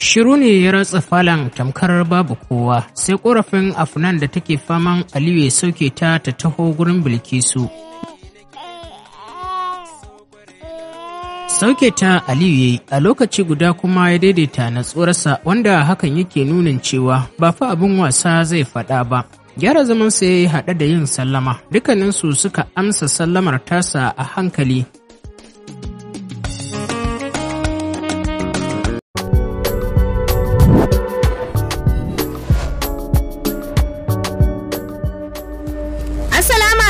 Shiru ne ya ratsa falon tamkar babu kowa, sai ƙorafin Afnan da take faman Aliyu ya sauke ta taho gurin Bilkisu. Sauke ta Aliyu yayi a lokaci guda kuma ya daidaita natsuwarsa, wanda hakan yake nunin cewa ba fa abin wasa zai faɗa ba. Gyara zaman sa ya haɗa da yin sallama, dukkaninsu suka amsa sallamar tasa a hankali.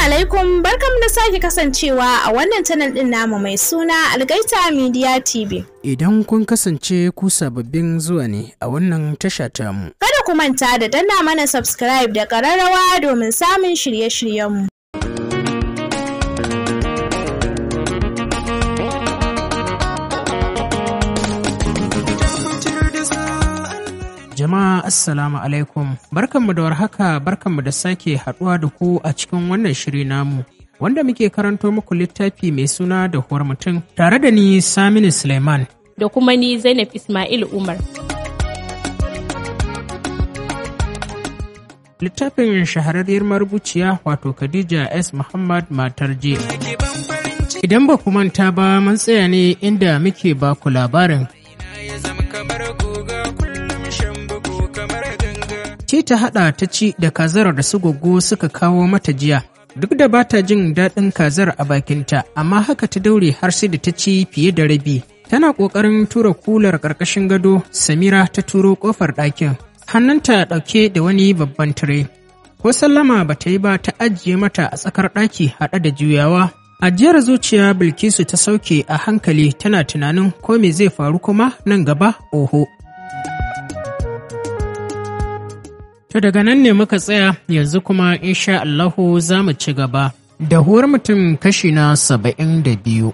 Alaikum, barkamu da sake kasancewa a wannan channel din namu mai suna Algaita Media Tv. Idan kun kasance ku sababbin zuwa ne a wannan tasha tamu, kada ku manta da danna mana subscribe da ƙararrawa domin samun shirye-shiryenmu. Jama'a assalamu alaikum, barkanmu da warhaka, barkanmu da sake haɗuwa da ku a cikin wannan shiri namu wanda muke karanto muku littafi mai suna Dahuwar mutum, tare da ni Saminu Suleiman da kuma ni Zainab Ismail Umar. Littafin shahararriyar marubuciya wato Khadija S. Muhammad matar je. Idan ba ku manta ba, mun tsaya ne inda muke ba ku labarin ce ta haɗa ta ci da kazar da su Gwaggo suka kawo mata jiya. Duk da ba ta jin daɗin kazar a bakinta, amma haka ta daure har sai da ta ci fiye da rabi. Tana ƙoƙarin tura kular ƙarƙashin gado, Samira ta turo ƙofar ɗakin. Hannunta ɗauke da wani babban tire. Ko sallama ba ta yi ba, ta ajiye mata a tsakar ɗaki haɗe da juyawa. Ajiyar zuciya Bilkisu ta sauke a hankali, tana tunanin ko me zai faru kuma nan gaba, oho. To daga nan ne muka tsaya, yanzu kuma insha Allahu za mu ci gaba. Dahuwar mutum kashi na 72.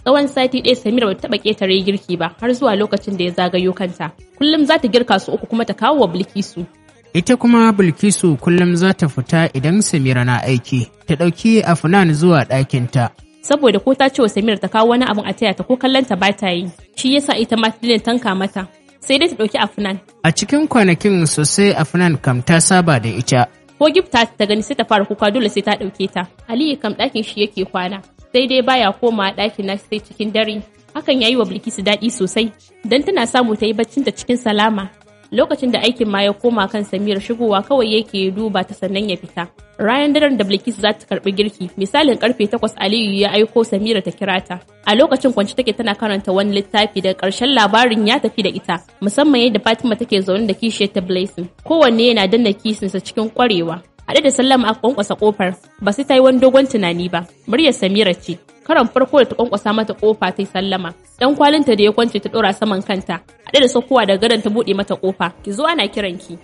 Tsawon sati ɗaya Samira bata taɓa ƙetare girki ba har zuwa lokacin da ya zagayo kanta. Kullum za ta girka su uku kuma ta kawo wa Bilkisu. Ita kuma Bilkisu kullum za ta fita idan Samira na aiki, ta ɗauki Afnan zuwa ɗakinta. Saboda ko ta ce wa Samira ta kawo wani abin a taya ta ko kallon ta ba ta yi, shi yasa ita ma ta tanka mata. Sai dai ta ɗauki Afnan. A cikin kwanakin sosai Afnan kam ta saba da ita. Ko gifta ta gani sai ta fara kuka, dole sai ta ɗauke ta. Aliyu kam ɗakin shi yake kwana, sai dai baya komawa ɗakin nashi sai cikin dare. Hakan ya yi wa Bilkisu daɗi sosai, don tana samu ta yi baccinta cikin salama. Lokacin da aikin ma ya koma kan Samira, shigowa kawai yake duba ta sannan ya fita. Ranar daren da Bilkisu za ta karɓi girki, misalin karfe 8 Aliyu ya aiko Samira ta kira ta. A lokacin kwanci take tana karanta wani littafi, da ƙarshen labarin ya tafi da ita, musamman yadda Fatima take zaune da kishiyar ta Blessing. Kowanne yana danna kisinsa cikin ƙwarewa. Haɗe da sallama aka kwankwasa ƙofar, ba sai ta yi wani dogon tunani ba. Muryar Samira ce. Karon farko da ta kwankwasa mata ƙofa ta yi sallama. Dan kwalinta da ya kwance ta ɗora saman kanta. Haɗe da saukowa da gadon ta buɗe mata ƙofa. Ki zo ana kiranki.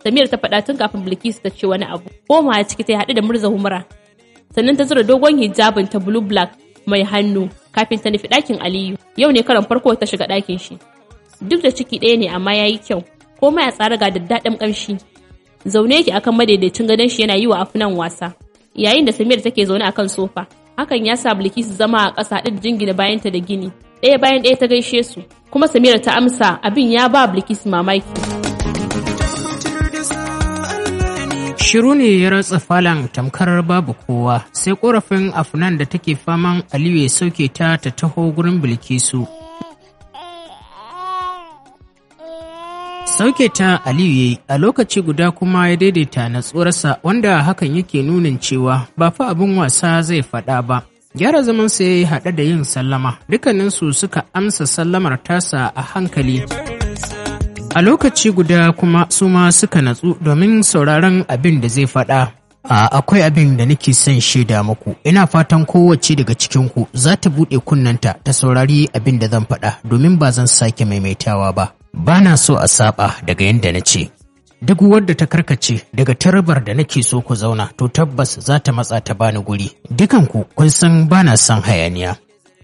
Samira ta faɗa tun kafin Bilkisu ta ce wani abu. Komawa ciki ta haɗe da murza humura. Sannan ta zura dogon hijabin ta blue black mai hannu kafin ta nufi ɗakin Aliyu. Yau ne karon farko ta shiga ɗakin shi. Duk da ciki ɗaya ne amma ya yi kyau. Komai a tsara ga daddaɗin ƙamshi. Zaune yake akan madaidaicin gadon shi yana yi wa Afnan wasa. Yayin da Samira take zaune akan sofa. Hakan ya sa Bilkisu zama a ƙasa haɗe da jingina bayanta da gini. Ɗaya bayan ɗaya ta gaishe su. Kuma Samira ta amsa, abin ya ba Bilkisu mamaki. Shiru ne ya ratsa falon tamkar babu kowa, sai ƙorafin Afnan da take faman Aliyu ya sauke ta taho gurin Bilkisu. Sauke ta Aliyu yayi a lokaci guda kuma ya daidaita natsuwarsa, wanda hakan yake nunin cewa ba fa abin wasa zai faɗa ba. Gyara zaman sa ya haɗa da yin sallama, dukkaninsu suka amsa sallamar tasa a hankali. A lokaci guda kuma su ma suka natsu domin sauraron abin da zai faɗa. Akwai abin da nake son shaida muku, ina fatan kowace daga cikinku za ta buɗe kunnanta ta saurari abin da zan faɗa, domin ba zan sake maimaitawa ba. Ba na so a saba daga yadda na ce. Duk wadda ta karkace daga tarabar da nake so ku zauna, to tabbas za ta matsa ta bani guri. Dukanku kun san ba na son hayaniya.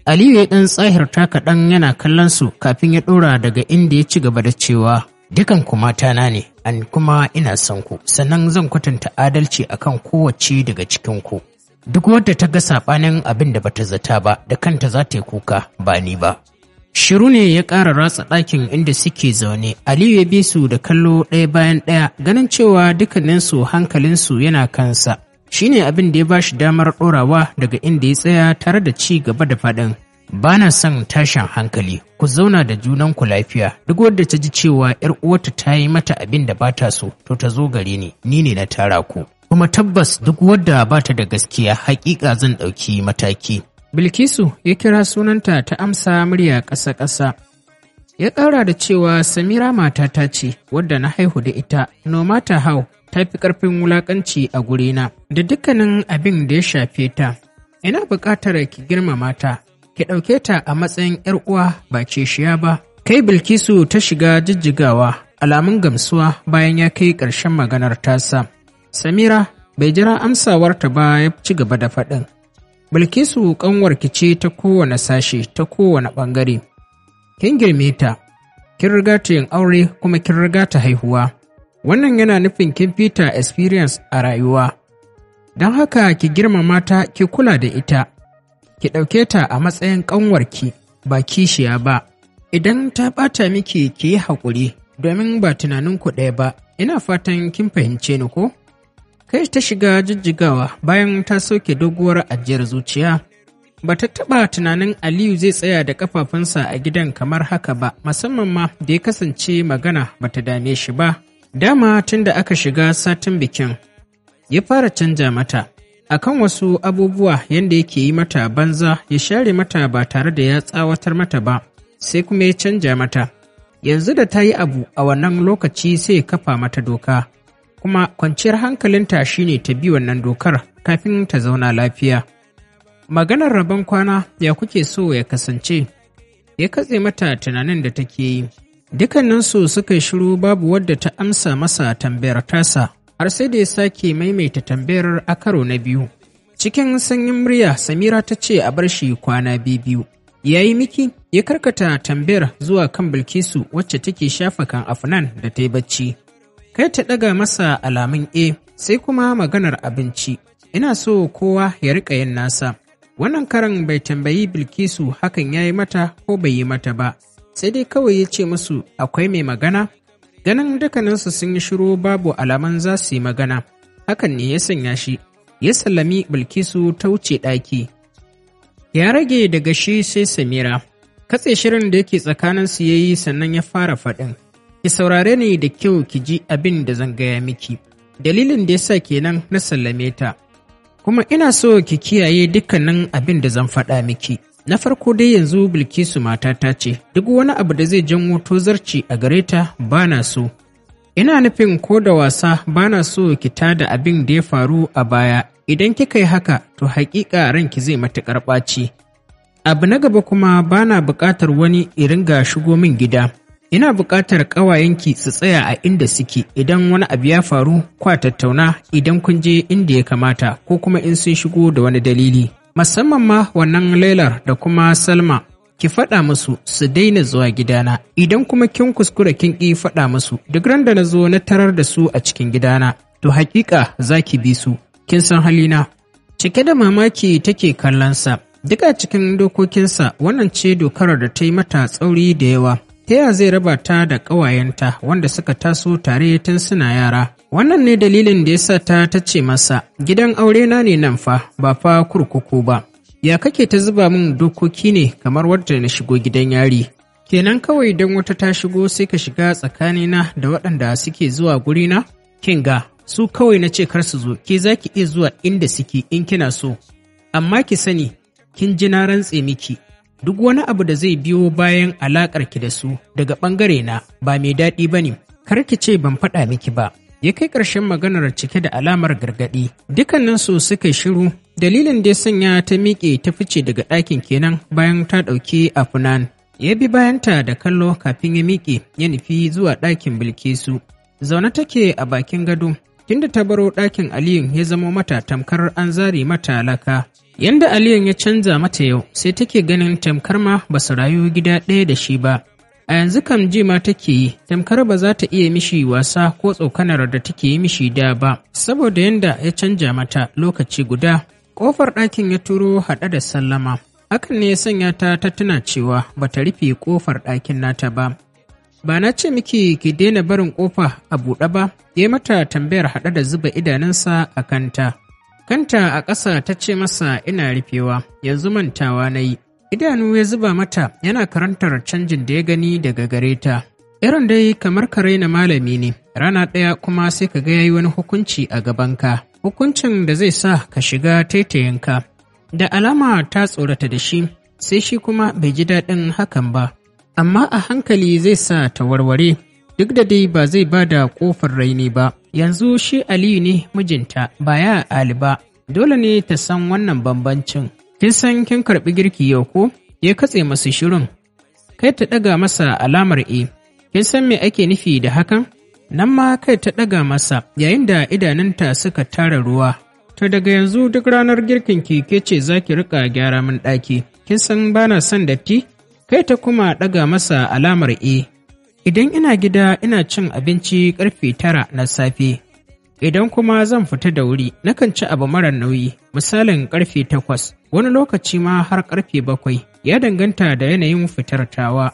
Aliyu ya ɗan tsahirta kaɗan yana kallon su kafin ya ɗora daga inda ya ci gaba da cewa, dukanku matana ne, an kuma ina son ku, sannan zan kwatanta adalci akan kowace daga cikinku. Duk wadda ta ga saɓanin abin da bata zata ba da kanta za ta yi kuka ba ni ba. Shiru ne ya ƙara ratsa ɗakin inda suke zaune. Aliyu ya bi su da kallo ɗaya bayan ɗaya, ganin cewa dukkaninsu hankalinsu yana kansa. Shi ne abin da ya ba shi damar ɗorawa daga inda ya tsaya tare da ci gaba da faɗin. Ba na son tashin hankali, ku zauna da junanku lafiya. Duk wadda ta ji cewa ‘yar uwarta ta yi mata abin da ba ta so, to ta zo gare ni ne na tara ku. Kuma tabbas duk wadda ba ta da gaskiya, haƙiƙa zan ɗauki mataki. Bilkisu ya kira sunanta ta amsa murya ƙasa-ƙasa. Ya ƙara da cewa Samira matata ce wadda na haihu da ita, no matter how ta fi ƙarfin wulaƙanci a gurina da dukkanin abin da ya shafe ta. Ina buƙatar ki girmama ta, ki ɗauke ta a matsayin ‘yar uwa ba kishiya ba. Kai Bilkisu ta shiga jijjigawa, alamun gamsuwa bayan ya kai ƙarshen maganar tasa. Samira bai jira amsawarta ba ya ci gaba da faɗin. Bilkisu ƙanwarki ce ta kowane sashe, ta kowane ɓangare. Kin girme ta, kin riga ta yin aure kuma kin riga ta haihuwa. Wannan yana nufin kin fita experience a rayuwa. Don haka ki girmama ta, ki kula da ita, ki ɗauke ta a matsayin ƙanwarki ba kishiya ba. Idan ta ɓata miki ki yi haƙuri domin ba tunaninku ɗaya ba. Ina fatan kin fahimce ni ko? Kai ta shiga jijjigawa bayan ta soke doguwar ajiyar zuciya. Ba ta taɓa tunanin Aliyu zai tsaya da ƙafafunsa a gidan kamar haka ba, musamman ma da ya kasance magana ba ta dame shi ba. Dama tun da aka shiga satin bikin, ya fara canja mata. Akan wasu abubuwa yadda yake yi mata banza ya share mata ba tare da ya tsawatar mata ba, sai kuma ya canja mata. Yanzu da ta yi abu a wannan lokaci sai ya kafa mata doka. Kuma kwanciyar hankalinta shine ta bi wannan dokar kafin ta zauna lafiya. Maganar rabon kwana ya kuke so ya kasance? Ya katse mata tunanin da take yi. Dukkaninsu suka shiru babu wadda ta amsa masa tambayar tasa, har sai da ya sake maimaita tambayar a karo na biyu. Cikin sanyin murya Samira ta ce a bar shi kwana biyu. Ya yi miki? Ya karkata tambayar zuwa kan Bilkisu wacce take shafa kan Afnan da ta yi bacci. Kai ta ɗaga masa alamun sai kuma maganar abinci. Ina so kowa ya riƙa yin nasa. Wannan karan bai tambayi Bilkisu hakan ya yi mata ko bai yi mata ba, sai dai kawai ya ce musu akwai mai magana? Ganin dukkaninsu sun yi shiru babu alaman za su yi magana, hakan ne ya sanya shi, ya sallami Bilkisu ta wuce ɗaki. Ya rage daga shi sai Samira, katse shirin da yake tsakaninsu ya yi sannan ya fara faɗin. Ki saurare ni da kyau ki ji abin da zan gaya miki, dalilin da ya sa kenan na sallame ta. Kuma ina so ki kiyaye dukkanin abin da zan faɗa miki. Na farko dai yanzu Bilkisu matata ce, duk wani abu da zai janwo tozarci a gare ta ba na so. Ina nufin ko da wasa ba na so ki tada abin da ya faru a baya, idan kika yi haka to haƙiƙa ranki zai matuƙar ɓaci. Abu na gaba kuma ba na buƙatar wani irin ga shigo min gida. Ina buƙatar ƙawayenki su tsaya a inda suke idan wani abu ya faru kwa tattauna idan kun je inda ya kamata ko kuma in sun shigo da wani dalili. Musamman ma wannan Lailar da kuma Salma, ki faɗa musu su daina zuwa gidana, idan kuma kin kuskura kin ƙi faɗa musu duk ran da na zo na tarar da su a cikin gidana, to haƙiƙa za ki bi su, kin san halina. Cike da mamaki take kallonsa, duk a cikin dokokinsa wannan ce dokar da ta yi mata tsauri da yawa. Ta yaya zai raba ta da ƙawayenta wanda suka taso tare tun suna yara? Wannan ne dalilin da ya sa ta ce masa, gidan aure na ne nan fa, ba fa kurkuku ba. Ya kake ta zuba min dokoki ne kamar wadda na shigo gidan yari? Kenan kawai don wata ta shigo sai ka shiga tsakanina da waɗanda suke zuwa gurina? Kin ga, su kawai na ce kar su zo, ke za ki iya zuwa inda suke in kina so. Amma ki sani, kin ji na rantse miki. Duk wani abu da zai biyo bayan alaƙarki da su daga ɓangare na ba mai daɗi ba ne, kar ki ce ban faɗa miki ba. Ya kai ƙarshen maganar cike da alamar gargaɗi. Dukkaninsu suka shiru, dalilin da ya sanya ta miƙe ta fice daga ɗakin kenan bayan ta ɗauki Afnan. Ya bi bayanta da kallo kafin ya miƙe ya nufi zuwa ɗakin Bilkisu. Zaune take a bakin gado, tunda ta baro ɗakin Aliyun ya zamo mata tamkar an zare mata laka. Yanda Aliyun ya canza mata yau, sai take ganin tamkar ma ba su rayu gida ɗaya da shi ba. A yanzu kam ji ma take yi, tamkar ba za ta iya mishi wasa ko tsokanar da take yi mishi da ba, saboda yanda ya canja mata lokaci guda. Ƙofar ɗakin ya turo haɗe da sallama. Hakan ne ya sanya ta tuna cewa bata rufe ƙofar ɗakin nata ba. Ba na ce miki ki daina barin ƙofa a buɗe ba, ya mata tambayar haɗe da zuba idanunsa a kanta. Kanta a ƙasa ta ce masa ina rufewa, yanzu mantawa na yi. Idanu ya zuba mata yana karantar canjin da ya gani daga gare ta. Irin dai kamar ka raina malami ne, rana ɗaya kuma sai ka ga yayi wani hukunci a gabanka. Hukuncin da zai sa ka shiga taitayinka. Da alama ta tsorata da shi, sai shi kuma bai ji daɗin hakan ba. Amma a hankali zai sa ta warware, duk da dai ba zai ba da ƙofar raini ba. Yanzu shi Aliyu ne mijinta, ba ya Ali ba. Dole ne ta san wannan bambancin. Kin san kin karɓi girki yau ko? Ya katse masu shirin. Kai ta ɗaga masa alamar E. Kin san me ake nufi da hakan? Nan ma kai ta ɗaga masa yayin da idanunta suka tara ruwa. To daga yanzu duk ranar girkin ki ke ce za ki riƙa gyara min ɗaki. Kin san ba na son datti? Kai ta kuma ɗaga masa alamar E. Idan ina gida ina cin abinci ƙarfe 9 na safe. Idan kuma zan fita da wuri, nakan ci abu mara nauyi, misalin ƙarfe 8, wani lokaci ma har ƙarfe 7, ya danganta da yanayin fitar tawa.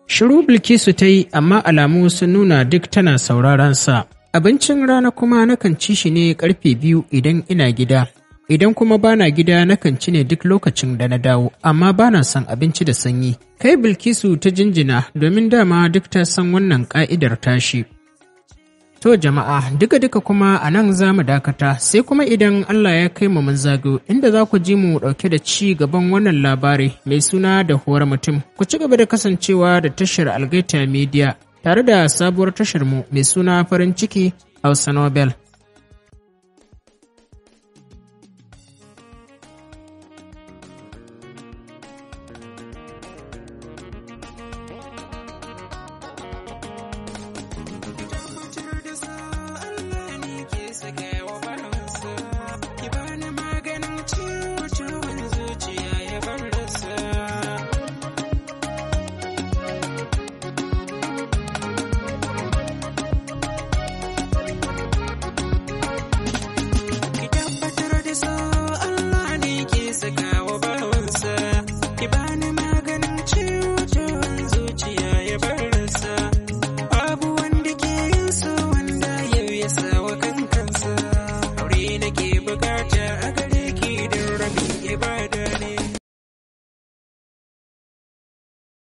Shiru Bilkisu ta yi, amma alamu sun nuna duk tana sauraron sa. Abincin rana kuma nakan ci shi ne ƙarfe 2 idan ina gida. Idan kuma bana gida nakan ci ne duk lokacin da na dawo, amma bana son abinci da sanyi. Kai Bilkisu ta jinjina domin dama duk ta san wannan ƙa'idar tashi. To jama'a, duka kuma a nan za mu dakata, sai kuma idan Allah ya kai mu mun zago, inda za ku ji mu ɗauke da ci gaban wannan labari mai suna Dahuwar mutum. Ku ci gaba da kasancewa da tashar Algaita Media tare da sabuwar tashar mu mai suna farin ciki Hausa Novel.